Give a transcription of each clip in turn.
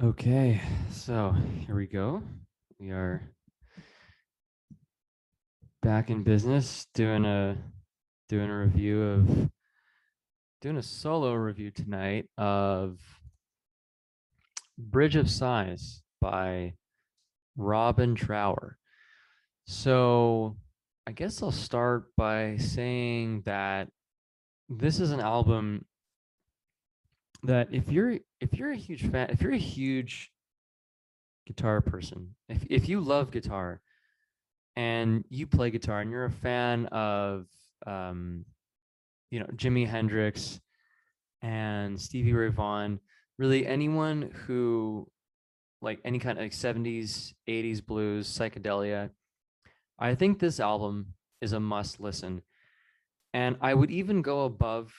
Okay, so here we go. We are back in business doing a review of doing a solo review tonight of Bridge of Sighs by Robin Trower. So I guess I'll start by saying that this is an album that if you're a huge fan, if you're a huge guitar person, if you love guitar and you play guitar and you're a fan of um, Jimi Hendrix and Stevie Ray Vaughan, really anyone who like any kind of like 70s, 80s blues, psychedelia, I think this album is a must listen. And I would even go above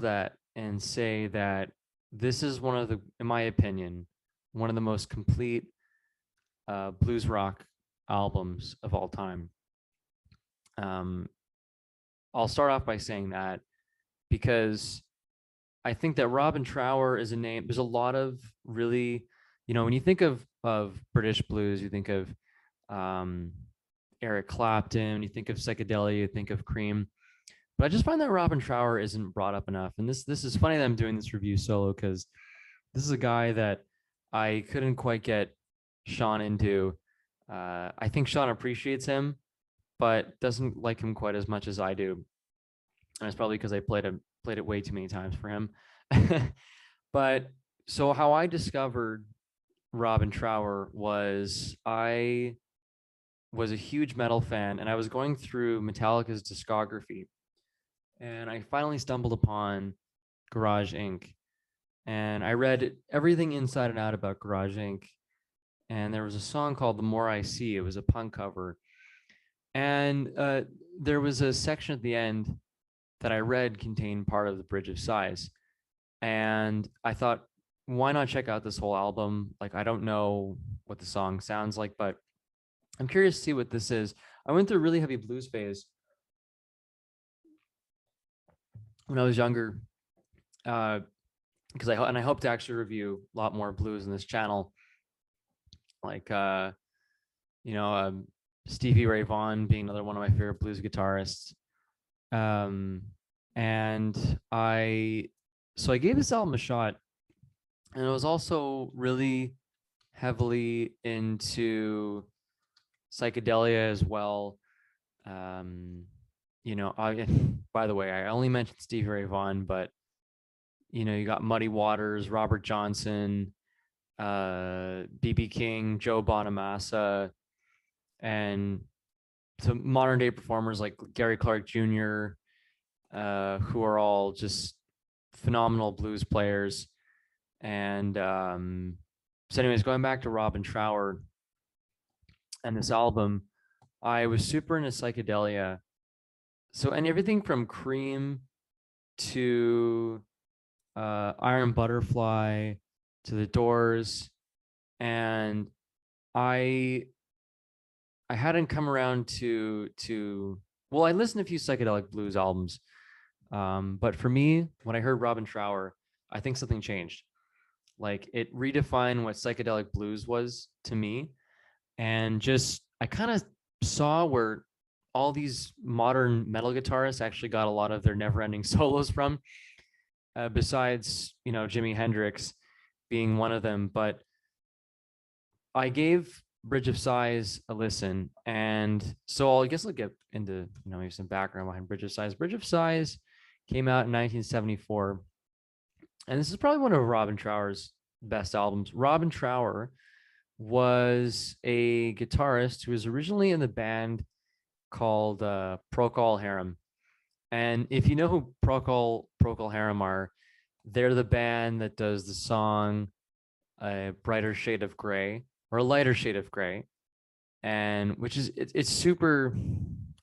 that and say that this is one of the, in my opinion, one of the most complete blues rock albums of all time. Um, I'll start off by saying that because I think that Robin Trower is a name. There's a lot of really, when you think of British blues, you think of um, Eric Clapton, you think of psychedelia, you think of Cream. But I just find that Robin Trower isn't brought up enough. And this is funny that I'm doing this review solo because this is a guy that I couldn't quite get Sean into. I think Sean appreciates him, but doesn't like him quite as much as I do. And it's probably because I played it way too many times for him. But so how I discovered Robin Trower was I was a huge metal fan and I was going through Metallica's discography and I finally stumbled upon Garage Inc. And I read everything inside and out about Garage Inc. And there was a song called The More I See. It was a punk cover. And there was a section at the end that I read contained part of the Bridge of Sighs. And I thought, why not check out this whole album? Like, I don't know what the song sounds like, but I'm curious to see what this is. I went through a really heavy blues phase when I was younger, because I hope to actually review a lot more blues in this channel, like you know um, Stevie Ray Vaughan being another one of my favorite blues guitarists. Um, and I gave this album a shot, and I was also really heavily into psychedelia as well. Um, I by the way, I only mentioned Stevie Ray Vaughan, but you got Muddy Waters, Robert Johnson, BB King, Joe Bonamassa, and some modern day performers like Gary Clark Jr., who are all just phenomenal blues players. And so, anyways, going back to Robin Trower and this album, I was super into psychedelia. So, and everything from Cream to Iron Butterfly to The Doors, and I I hadn't come around to well, I listened to a few psychedelic blues albums, but for me, when I heard Robin Trower, I think something changed. Like it redefined what psychedelic blues was to me, and just I kind of saw where all these modern metal guitarists actually got a lot of their never-ending solos from. Besides, Jimi Hendrix being one of them, but I gave Bridge of Sighs a listen, and so I guess I'll get into maybe some background behind Bridge of Sighs. Bridge of Sighs came out in 1974, and this is probably one of Robin Trower's best albums. Robin Trower was a guitarist who was originally in the band called Procol Harum, and if you know who Procol Harum are, they're the band that does the song "A Brighter Shade of Gray" or "A Lighter Shade of Gray," and which is it's super.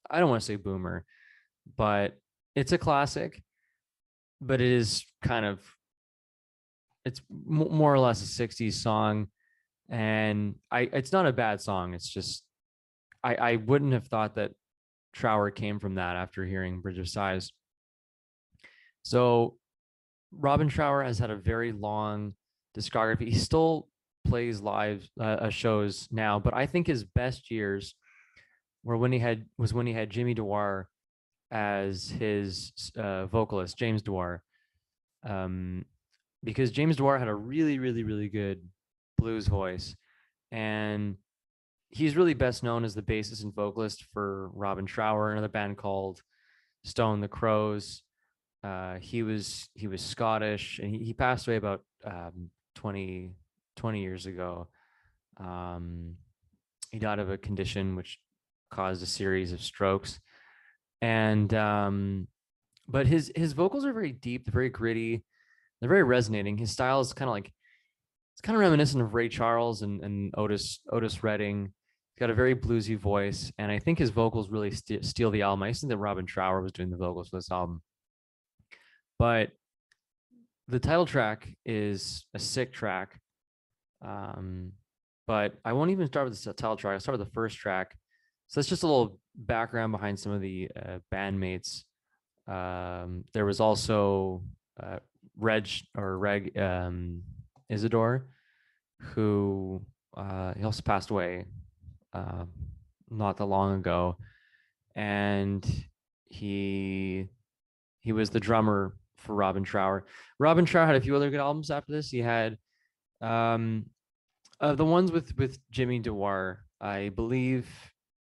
I don't want to say boomer, but it's a classic. But it is kind of it's more or less a '60s song, and it's not a bad song. It's just I wouldn't have thought that Trower came from that after hearing Bridge of Sighs. So Robin Trower has had a very long discography. He still plays live shows now, but I think his best years were when he had Jimmy Dwyer as his vocalist, James Dwyer, um, because James Dwyer had a really, really, really good blues voice, and he's really best known as the bassist and vocalist for Robin Trower, another band called Stone the Crows. He was Scottish, and he passed away about 20 years ago. Um, he died of a condition which caused a series of strokes, and but his vocals are very deep, they're very gritty, they're very resonating. His style is kind of like it's kind of reminiscent of Ray Charles and Otis Redding. He's got a very bluesy voice, and I think his vocals really steal the album. I used to think that Robin Trower was doing the vocals for this album, but the title track is a sick track. Um, but I won't even start with the title track. I'll start with the first track. So that's just a little background behind some of the bandmates. There was also Reg Isidore, who he also passed away uh, not that long ago, and he was the drummer for Robin Trower. Robin Trower had a few other good albums after this. He had um, the ones with Jimmy Dwyer. I believe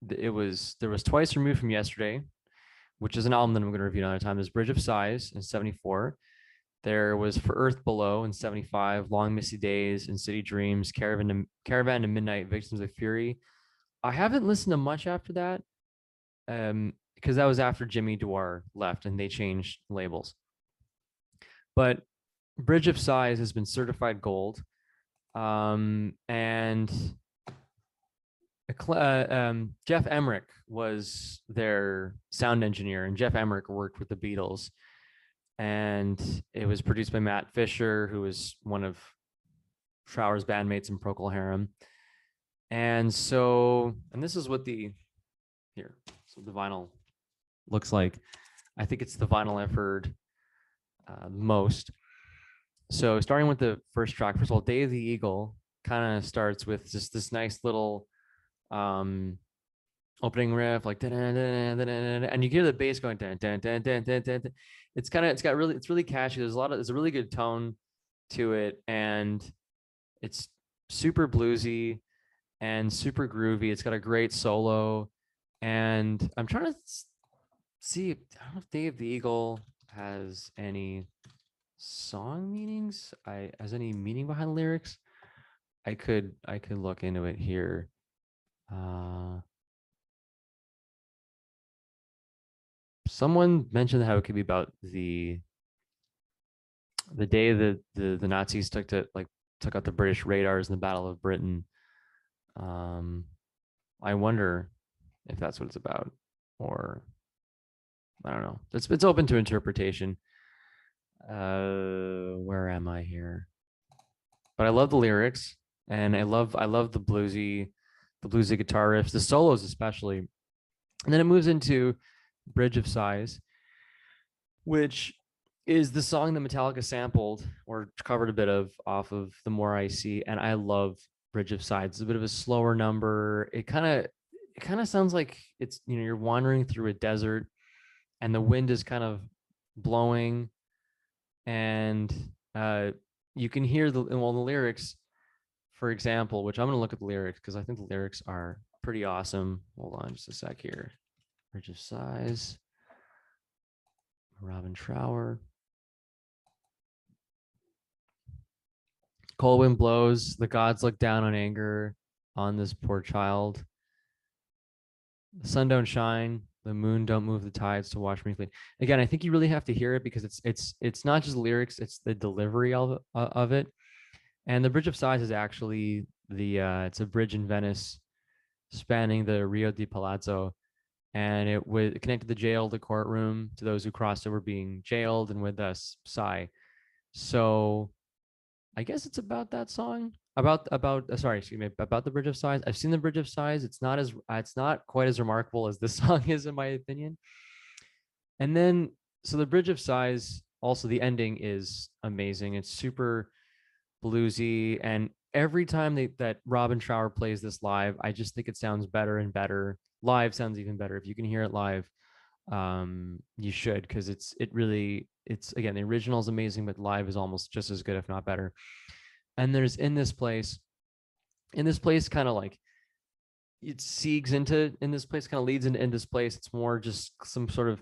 there was Twice Removed from Yesterday, which is an album that I'm going to review another time. There's Bridge of Sighs in '74. There was For Earth Below in '75, Long Misty Days and City Dreams, Caravan to Midnight, Victims of Fury. I haven't listened to much after that, because that was after Jimmy Dwyer left and they changed labels. But Bridge of Sighs has been certified gold, and Jeff Emmerich was their sound engineer, and Jeff Emmerich worked with the Beatles, and it was produced by Matt Fisher, who was one of Trower's bandmates in Procol Harum. And this is what the vinyl looks like. I think it's the vinyl I've heard most. So starting with the first track, first of all, Day of the Eagle kind of starts with just this nice little opening riff, like and you hear the bass going. It's really catchy. There's a really good tone to it, and it's super bluesy and super groovy. It's got a great solo, and I'm trying to see. I don't know if Day of the Eagle has any song meanings. Has any meaning behind the lyrics. I could look into it here. Someone mentioned how it could be about the day that the Nazis took out the British radars in the Battle of Britain. I wonder if that's what it's about, or I don't know. It's open to interpretation. Where am I here? But I love the lyrics, and I love the bluesy guitar riffs, the solos especially. And then it moves into Bridge of Sighs, which is the song that Metallica sampled or covered a bit of off of The More I See, and I love Bridge of Sighs. It's a bit of a slower number. It kind of sounds like it's, you're wandering through a desert and the wind is kind of blowing, and you can hear the lyrics, for example, which I'm going to look at the lyrics because I think the lyrics are pretty awesome. Hold on just a sec here. Bridge of Sighs, Robin Trower. Cold wind blows, the gods look down on anger on this poor child. The sun don't shine, the moon don't move the tides to wash me clean. Again, I think you really have to hear it because it's not just lyrics, it's the delivery of it. And the Bridge of Sighs is actually it's a bridge in Venice spanning the Rio di Palazzo, and it would connect the jail, the courtroom, to those who crossed over being jailed, and with us sigh. So I guess it's about that song, about the Bridge of Sighs. I've seen the Bridge of Sighs. It's not quite as remarkable as this song is, in my opinion. And then, so the Bridge of Sighs, also the ending is amazing. It's super bluesy. And every time that Robin Trower plays this live, I just think it sounds better and better. Live sounds even better. If you can hear it live, you should, because it's again, the original is amazing, but live is almost just as good, if not better. And there's in this place kind of like it siegs into in this place kind of leads into in this place. It's more just some sort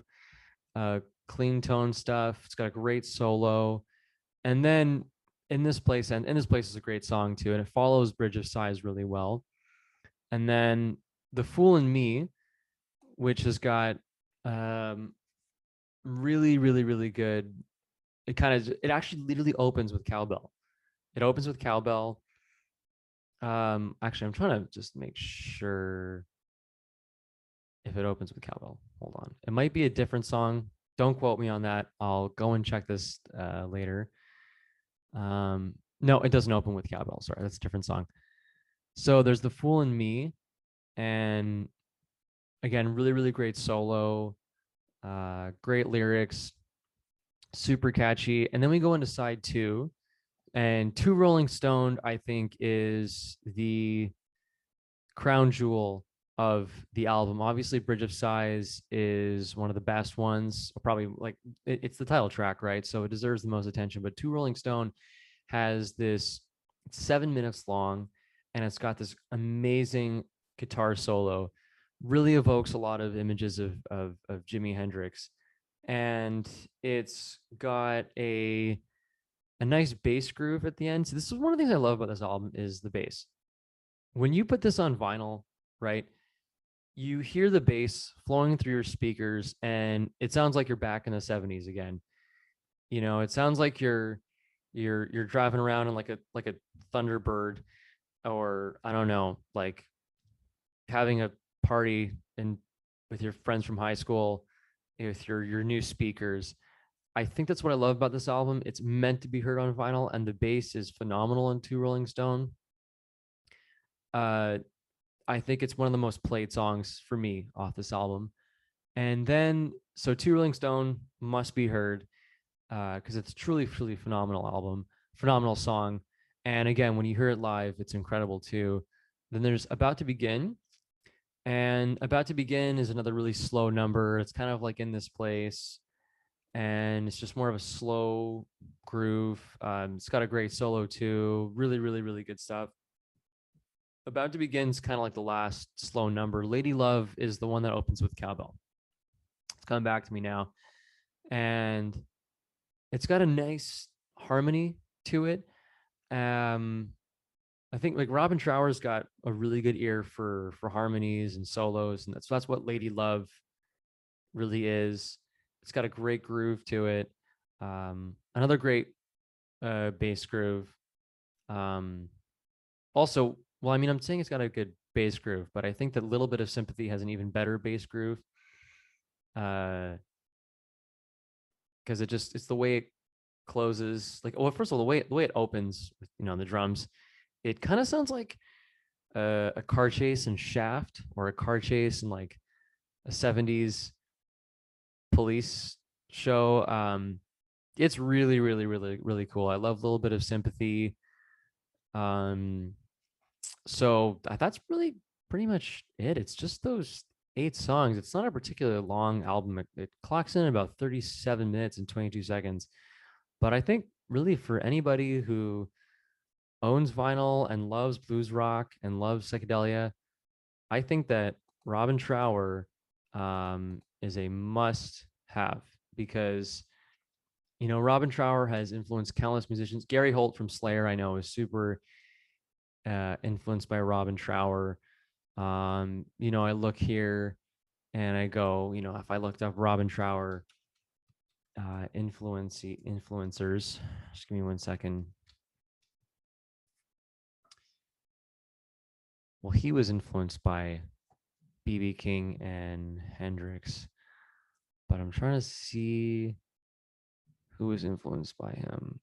of clean tone stuff. It's got a great solo. And then in this place, and in this place is a great song too, and it follows Bridge of Sighs really well. And then The Fool in Me, which has got really, really, really good. It actually literally opens with cowbell. It opens with cowbell. Actually, I'm trying to just make sure if it opens with cowbell. Hold on. It might be a different song. Don't quote me on that. I'll go and check this later. No, it doesn't open with cowbell. Sorry, that's a different song. So there's The Fool in Me, and again, really, really great solo, great lyrics, super catchy. And then we go into side two, and Two Rolling Stone, I think, is the crown jewel of the album. Obviously, Bridge of Sighs is one of the best ones. Probably like it's the title track, right? So it deserves the most attention. But Two Rolling Stone has this 7 minutes long, and it's got this amazing guitar solo. Really evokes a lot of images of Jimi Hendrix, and it's got a nice bass groove at the end. So this is one of the things I love about this album is the bass. When you put this on vinyl, right, you hear the bass flowing through your speakers, and it sounds like you're back in the 70s again. You know, it sounds like you're driving around in like a Thunderbird, or I don't know, like having a party and with your friends from high school with your new speakers. I think that's what I love about this album. It's meant to be heard on vinyl, and the bass is phenomenal in Two Rolling Stone. Uh, I think it's one of the most played songs for me off this album. And then, so Two Rolling Stone must be heard because it's truly, truly phenomenal album, phenomenal song. And again, when you hear it live, it's incredible too. Then there's About to Begin. And About to Begin is another really slow number. It's kind of like In This Place, and it's just more of a slow groove. It's got a great solo too. Really, really, really good stuff. About to Begin's kind of like the last slow number. Lady Love is the one that opens with cowbell. It's coming back to me now. And it's got a nice harmony to it. I think like Robin Trower's got a really good ear for harmonies and solos, and that's what Lady Love really is. It's got a great groove to it. Another great bass groove. Also, well, I mean, I'm saying it's got a good bass groove, but I think that Little Bit of Sympathy has an even better bass groove. Because it's the way it closes. Like, well, first of all, the way it opens, the drums, it kind of sounds like a car chase in Shaft, or a car chase in like a 70s police show. It's really, really, really, really cool. I love A Little Bit of Sympathy. So that's really pretty much it. It's just those 8 songs. It's not a particularly long album. It clocks in about 37 minutes and 22 seconds. But I think really for anybody who owns vinyl and loves blues rock and loves psychedelia, I think that Robin Trower is a must have, because Robin Trower has influenced countless musicians. Gary Holt from Slayer, I know, is super influenced by Robin Trower. I look here and I go, if I looked up Robin Trower influencers, just give me 1 second. Well, he was influenced by BB King and Hendrix, but I'm trying to see who was influenced by him.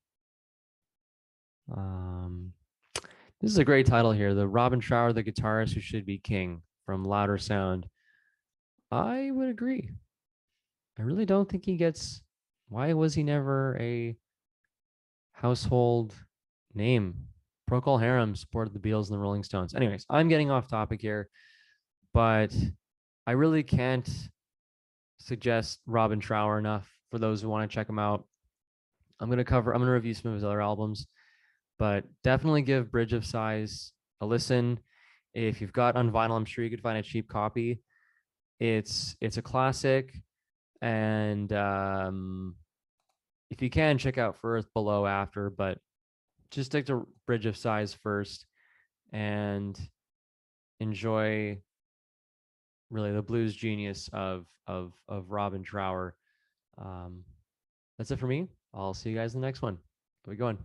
This is a great title here. The Robin Trower, the guitarist who should be king, from Louder Sound. I would agree. I really don't think he gets. Why was he never a household name. Procol Harum supported the Beatles and the Rolling Stones. Anyways, I'm getting off topic here, but I really can't suggest Robin Trower enough for those who want to check him out. I'm gonna review some of his other albums, but definitely give Bridge of Sighs a listen. If you've got on vinyl, I'm sure you could find a cheap copy. It's a classic, and if you can, check out For Earth Below after, but just stick to Bridge of Sighs first and enjoy really the blues genius of Robin Trower. Um, that's it for me. I'll see you guys in the next one. How we going?